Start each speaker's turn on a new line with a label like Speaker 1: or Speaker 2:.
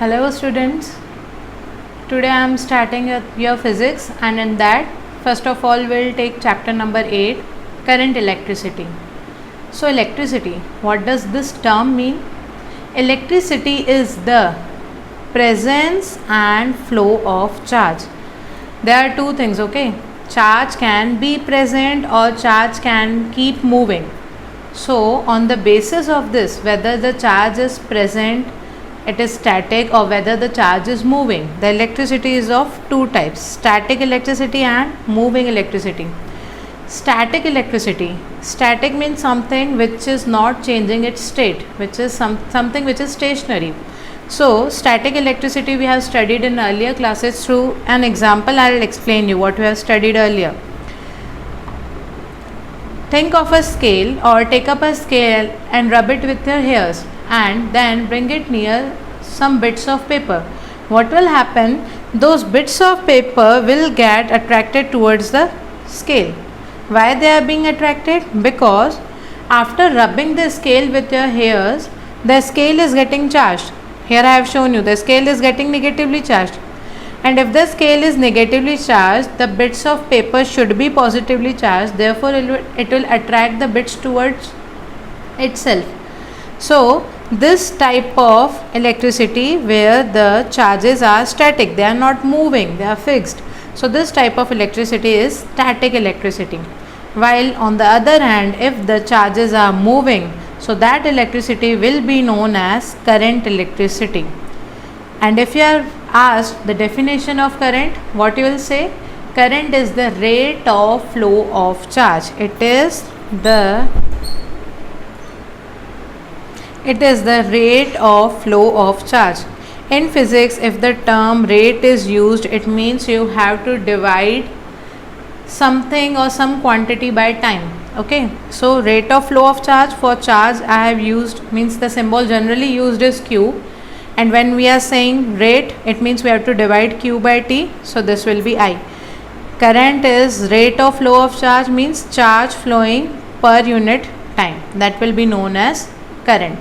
Speaker 1: Hello students, today I am starting your physics, and in that first of all we'll take chapter number 8, current electricity. So electricity, what does this term mean? Electricity is the presence and flow of charge. There are two things, okay? Charge can be present or charge can keep moving. So on the basis of this, whether the charge is present, it is static, or whether the charge is moving, the electricity is of two types: static electricity and moving electricity. Static electricity, static means something which is not changing its state, which is something which is stationary. So static electricity we have studied in earlier classes. Through an example I will explain you what we have studied earlier. Think of a scale, or take up a scale and rub it with your hairs and then bring it near some bits of paper. What will happen? Those bits of paper will get attracted towards the scale. Why they are being attracted? Because after rubbing the scale with your hairs, the scale is getting charged. Here I have shown you the scale is getting negatively charged. And if the scale is negatively charged, the bits of paper should be positively charged. Therefore, it will attract the bits towards itself. So, this type of electricity where the charges are static, they are not moving, they are fixed. So, this type of electricity is static electricity. While on the other hand, if the charges are moving, so that electricity will be known as current electricity. And if you are asked the definition of current, what you will say? Current is the rate of flow of charge. It is the rate of flow of charge. In physics, if the term rate is used, it means you have to divide something or some quantity by time. Okay, so rate of flow of charge, for charge I have used, means the symbol generally used is Q. And when we are saying rate, it means we have to divide Q by T. So this will be I. Current is rate of flow of charge, means charge flowing per unit time. That will be known as current.